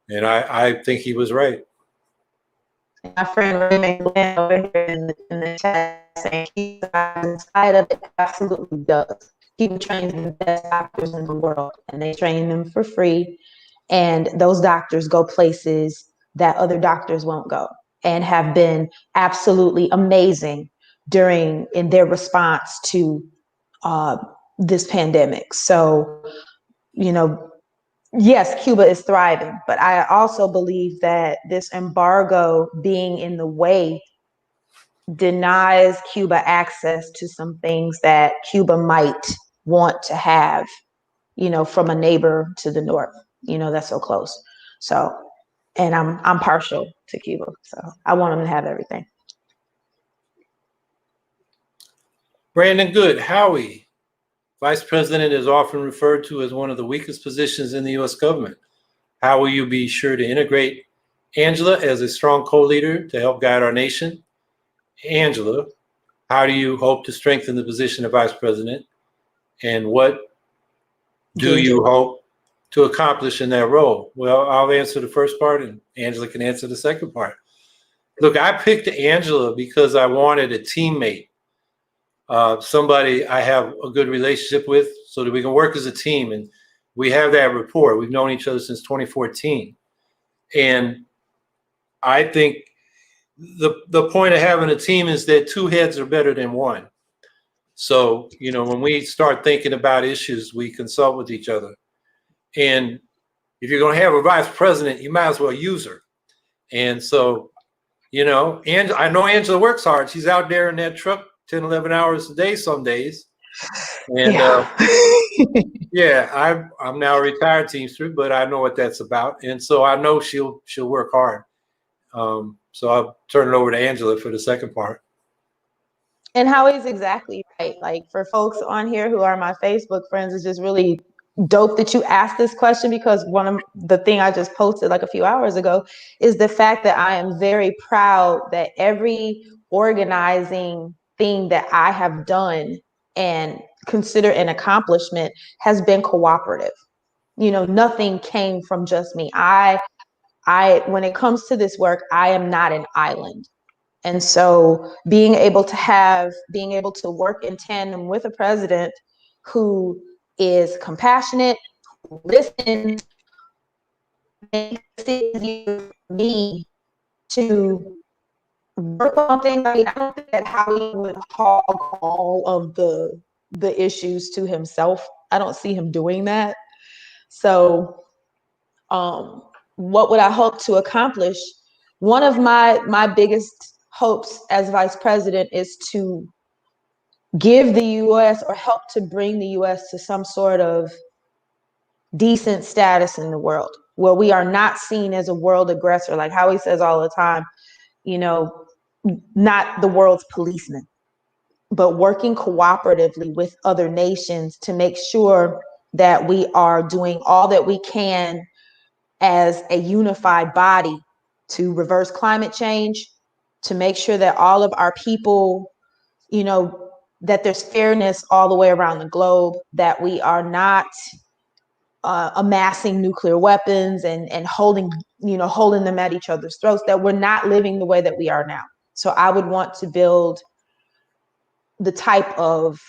And I think he was right. My friend Ray McGlynn over here in the chat saying he's inside of it. Absolutely does. He trains the best doctors in the world, and they train them for free. And those doctors go places that other doctors won't go, and have been absolutely amazing in their response to this pandemic. So, yes, Cuba is thriving, but I also believe that this embargo being in the way denies Cuba access to some things that Cuba might want to have, from a neighbor to the north, that's so close. So, and I'm partial to Cuba, so I want them to have everything. Brandon Good, Howie. Vice President is often referred to as one of the weakest positions in the U.S. government. How will you be sure to integrate Angela as a strong co-leader to help guide our nation? Angela, how do you hope to strengthen the position of Vice President? And what do you hope to accomplish in that role? Well, I'll answer the first part and Angela can answer the second part. Look, I picked Angela because I wanted a teammate. Somebody I have a good relationship with so that we can work as a team. And we have that rapport. We've known each other since 2014. And I think the point of having a team is that two heads are better than one. So, when we start thinking about issues, we consult with each other. And if you're going to have a vice president, you might as well use her. And so, you know, and I know Angela works hard. She's out there in that truck 10, 11 hours a day some days. And yeah, I'm now a retired Teamster, but I know what that's about. And so I know she'll work hard. So I'll turn it over to Angela for the second part. And Howie's exactly right. Like, for folks on here who are my Facebook friends, it's just really dope that you asked this question, because one of the thing I just posted like a few hours ago is the fact that I am very proud that every organizing thing that I have done and consider an accomplishment has been cooperative. You know, nothing came from just me. I when it comes to this work, I am not an island. And so being able to work in tandem with a president who is compassionate, who listens, makes it easier for me to work on things. I mean, I don't think that Howie would hog all of the issues to himself. I don't see him doing that. So what would I hope to accomplish? One of my biggest hopes as vice president is to give the U.S. or help to bring the U.S. to some sort of decent status in the world, where we are not seen as a world aggressor, like Howie says all the time, you know, not the world's policeman, but working cooperatively with other nations to make sure that we are doing all that we can as a unified body to reverse climate change, to make sure that all of our people, you know, that there's fairness all the way around the globe, that we are not amassing nuclear weapons and holding them at each other's throats, that we're not living the way that we are now. So I would want to build the type of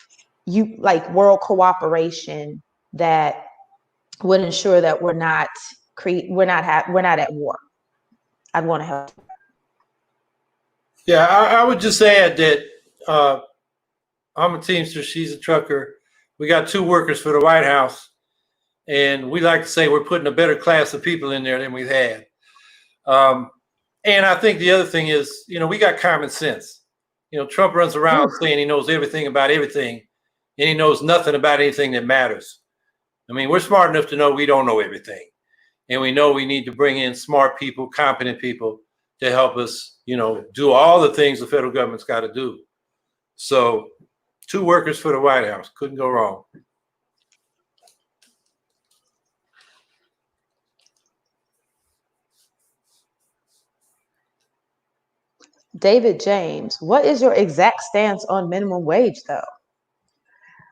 world cooperation that would ensure that we're not at war. I'd want to help. Yeah, I would just add that I'm a Teamster, she's a trucker. We got 2 workers for the White House, and we like to say we're putting a better class of people in there than we've had. And I think the other thing is, you know, we got common sense. You know, Trump runs around saying he knows everything about everything, and he knows nothing about anything that matters. I mean, we're smart enough to know we don't know everything. And we know we need to bring in smart people, competent people to help us, you know, do all the things the federal government's got to do. So 2 workers for the White House. Couldn't go wrong. David James, what is your exact stance on minimum wage, though?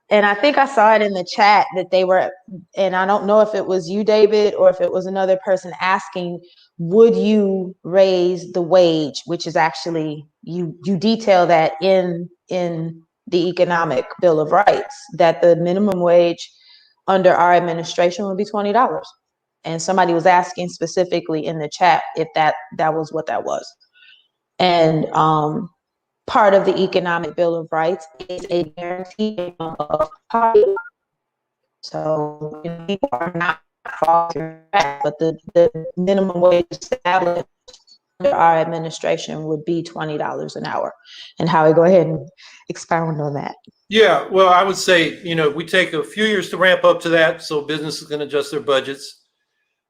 And I think I saw it in the chat that they were, and I don't know if it was you, David, or if it was another person asking, would you raise the wage, which is actually, you detail that in the Economic Bill of Rights, that the minimum wage under our administration would be $20. And somebody was asking specifically in the chat if that was what that was. And part of the Economic Bill of Rights is a guarantee of poverty. So people are not falling back, but the minimum wage established under our administration would be $20 an hour. And Howie, go ahead and expound on that. Yeah, well, I would say, you know, we take a few years to ramp up to that, so businesses can adjust their budgets.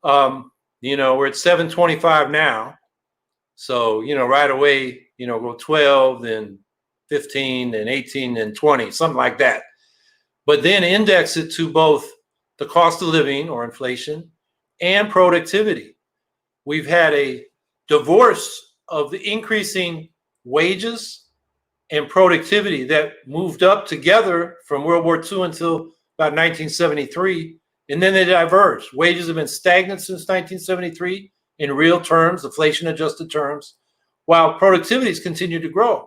You know, we're at $7.25 now. So, you know, right away, you know, go 12, then 15, then 18, then 20, something like that. But then index it to both the cost of living or inflation and productivity. We've had a divorce of the increasing wages and productivity that moved up together from World War II until about 1973, and then they diverged. Wages have been stagnant since 1973 in real terms, inflation-adjusted terms, while productivities continue to grow.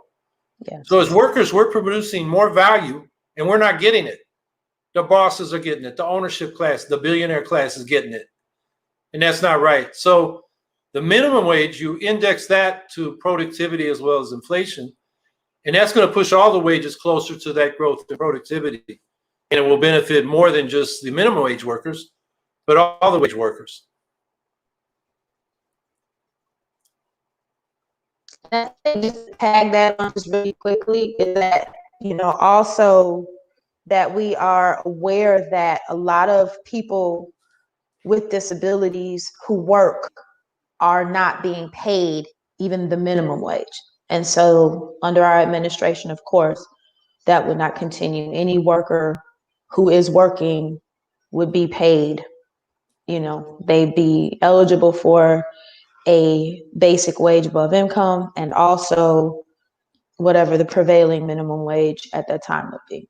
Yes. So as workers, we're producing more value, and we're not getting it. The bosses are getting it. The ownership class, the billionaire class is getting it. And that's not right. So the minimum wage, you index that to productivity as well as inflation, and that's going to push all the wages closer to that growth in productivity. And it will benefit more than just the minimum wage workers, but all the wage workers. Just tag that on just really quickly is that, also that we are aware that a lot of people with disabilities who work are not being paid even the minimum wage. And so under our administration, of course, that would not continue. Any worker who is working would be paid, they'd be eligible for a basic wage above income and also whatever the prevailing minimum wage at that time would be.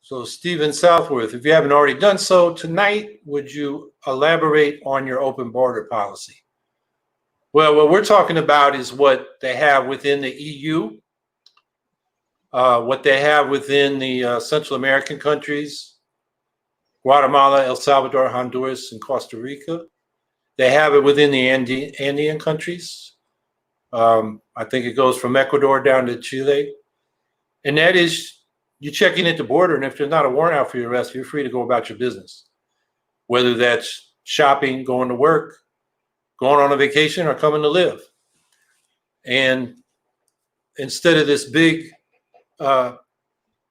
So Stephen Southworth, if you haven't already done so tonight, would you elaborate on your open border policy? Well, what we're talking about is what they have within the EU, what they have within the Central American countries, Guatemala, El Salvador, Honduras, and Costa Rica. They have it within the Andean countries. I think it goes from Ecuador down to Chile. And that is, you check in at the border, and if there's not a warrant out for your arrest, you're free to go about your business. Whether that's shopping, going to work, going on a vacation, or coming to live. And instead of this big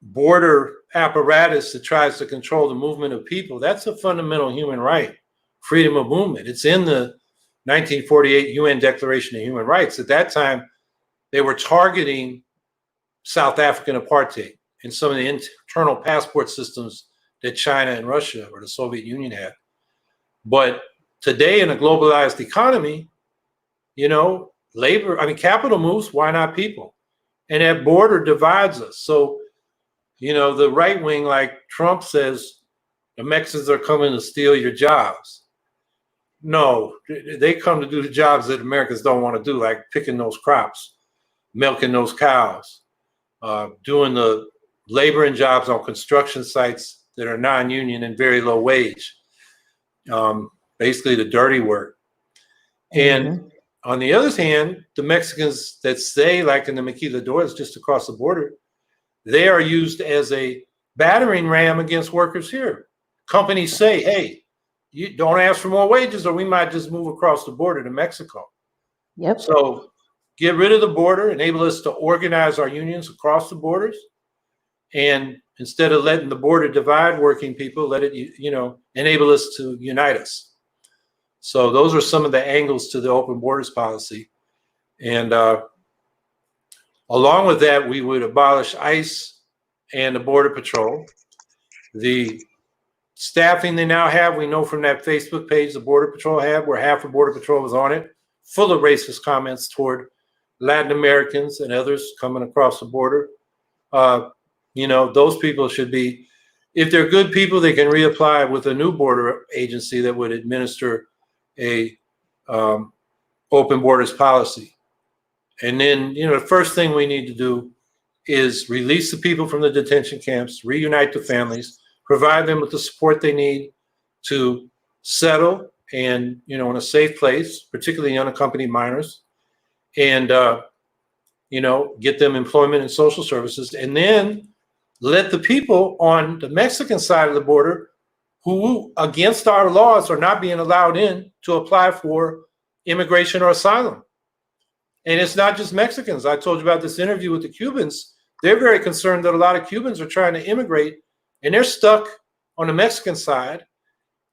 border apparatus that tries to control the movement of people, that's a fundamental human right, freedom of movement. It's in the 1948 UN Declaration of Human Rights. At that time, they were targeting South African apartheid and some of the internal passport systems that China and Russia or the Soviet Union had. But today in a globalized economy, capital moves, why not people? And that border divides us. So, the right wing, like Trump says, the Mexicans are coming to steal your jobs. No, they come to do the jobs that Americans don't want to do, like picking those crops, milking those cows, doing the laboring jobs on construction sites that are non-union and very low wage, basically the dirty work. And on the other hand, the Mexicans that stay, like in the Maquiladoras just across the border, they are used as a battering ram against workers here. Companies say, hey, you don't ask for more wages or we might just move across the border to Mexico. Yep. So get rid of the border, enable us to organize our unions across the borders. And instead of letting the border divide working people, let it, enable us to unite us. So those are some of the angles to the open borders policy. And along with that, we would abolish ICE and the Border Patrol. The staffing they now have, we know from that Facebook page the Border Patrol had, where half of Border Patrol was on it, full of racist comments toward Latin Americans and others coming across the border. Those people should be, if they're good people, they can reapply with a new border agency that would administer a open borders policy. And then, the first thing we need to do is release the people from the detention camps, reunite the families, provide them with the support they need to settle and, in a safe place, particularly unaccompanied minors, and, get them employment and social services. And then let the people on the Mexican side of the border who, against our laws, are not being allowed in to apply for immigration or asylum. And it's not just Mexicans. I told you about this interview with the Cubans. They're very concerned that a lot of Cubans are trying to immigrate and they're stuck on the Mexican side.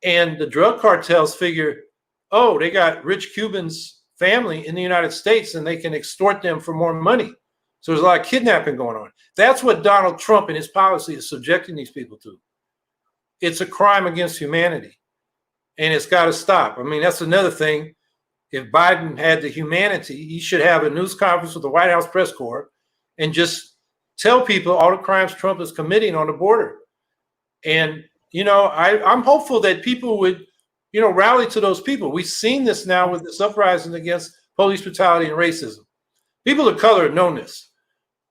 And the drug cartels figure, oh, they got rich Cubans' family in the United States and they can extort them for more money. So there's a lot of kidnapping going on. That's what Donald Trump and his policy is subjecting these people to. It's a crime against humanity. And it's got to stop. I mean, that's another thing. If Biden had the humanity, he should have a news conference with the White House press corps and just tell people all the crimes Trump is committing on the border. And, I'm hopeful that people would, rally to those people. We've seen this now with this uprising against police brutality and racism. People of color have known this.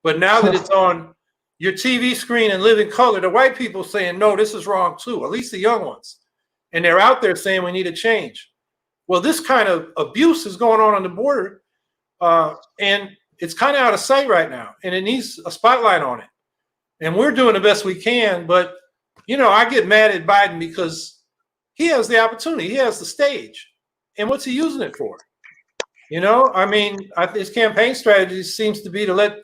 But now that it's on your TV screen and live in color, the white people saying, no, this is wrong too, at least the young ones. And they're out there saying we need a change. Well, this kind of abuse is going on the border, and it's kind of out of sight right now, and it needs a spotlight on it. And we're doing the best we can, but, I get mad at Biden because he has the opportunity, he has the stage, and what's he using it for? You know, I mean, his campaign strategy seems to be to let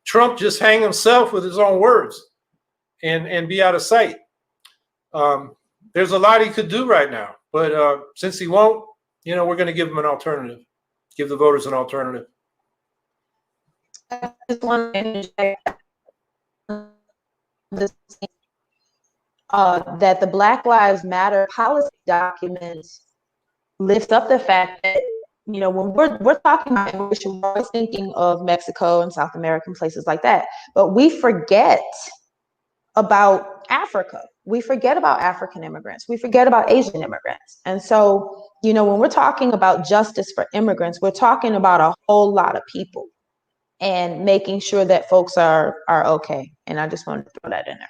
Trump just hang himself with his own words and be out of sight. There's a lot he could do right now, but since he won't, you know, we're going to give him an alternative, give the voters an alternative. I just want to interject that the Black Lives Matter policy documents lift up the fact that, you know, when we're talking about immigration, we're always thinking of Mexico and South American places like that, but we forget about Africa. We forget about African immigrants. We forget about Asian immigrants. And so, you know, when we're talking about justice for immigrants, we're talking about a whole lot of people and making sure that folks are okay. And I just wanted to throw that in there.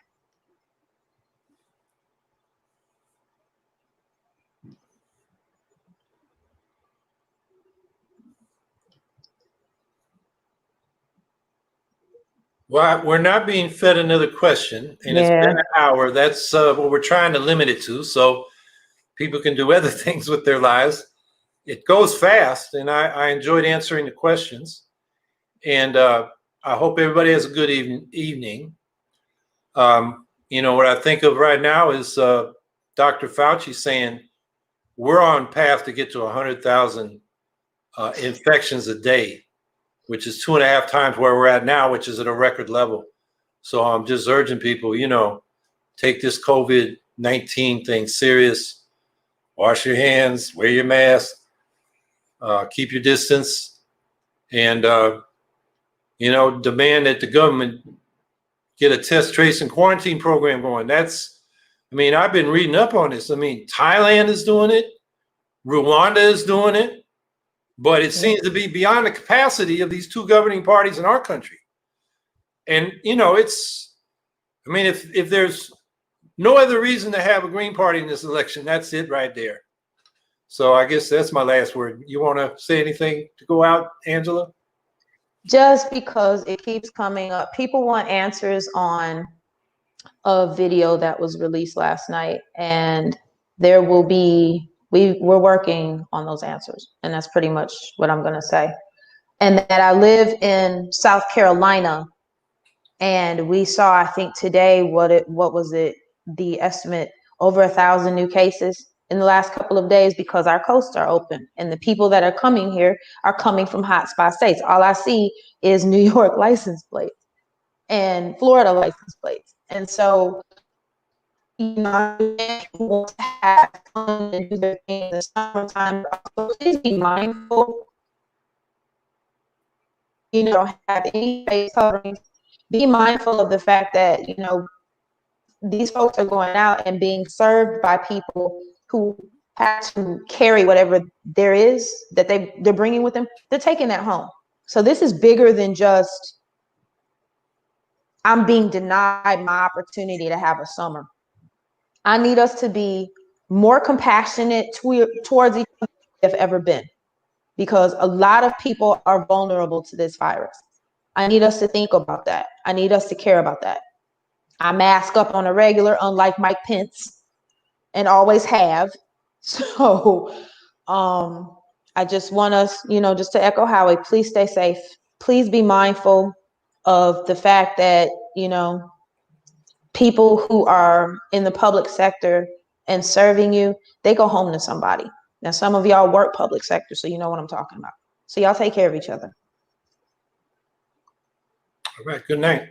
Well, we're not being fed another question, and It's been an hour. That's what we're trying to limit it to, so people can do other things with their lives. It goes fast, and I enjoyed answering the questions. And I hope everybody has a good evening. You know, what I think of right now is Dr. Fauci saying we're on path to get to 100,000 infections a day, which is 2.5 times where we're at now, which is at a record level. So I'm just urging people, you know, take this COVID-19 thing serious. Wash your hands, wear your mask, keep your distance, and, you know, demand that the government get a test, trace, and quarantine program going. That's, I mean, I've been reading up on this. I mean, Thailand is doing it. Rwanda is doing it. But it seems to be beyond the capacity of these two governing parties in our country. And, you know, it's, I mean, if there's no other reason to have a Green Party in this election, that's it right there. So I guess that's my last word. You want to say anything to go out, Angela? Just because it keeps coming up. People want answers on a video that was released last night, and there will be, we're working on those answers, and that's pretty much what I'm going to say. And that I live in South Carolina, and we saw, I think today, what was it, the estimate, over 1,000 new cases in the last couple of days, because our coasts are open and the people that are coming here are coming from hotspot states. All I see is New York license plates and Florida license plates. And so, you know, people want to have fun and do their thing in the summertime, but also please be mindful. You know, have any face coverings. Be mindful of the fact that, you know, these folks are going out and being served by people who have to carry whatever there is that they're bringing with them. They're taking that home. So this is bigger than just, I'm being denied my opportunity to have a summer. I need us to be more compassionate towards each other than we've ever been, because a lot of people are vulnerable to this virus. I need us to think about that. I need us to care about that. I mask up on a regular, unlike Mike Pence, and always have. So I just want us, you know, just to echo Howie, please stay safe. Please be mindful of the fact that, you know, people who are in the public sector and serving you, they go home to somebody. Now, some of y'all work public sector, so you know what I'm talking about. So y'all take care of each other. All right, good night.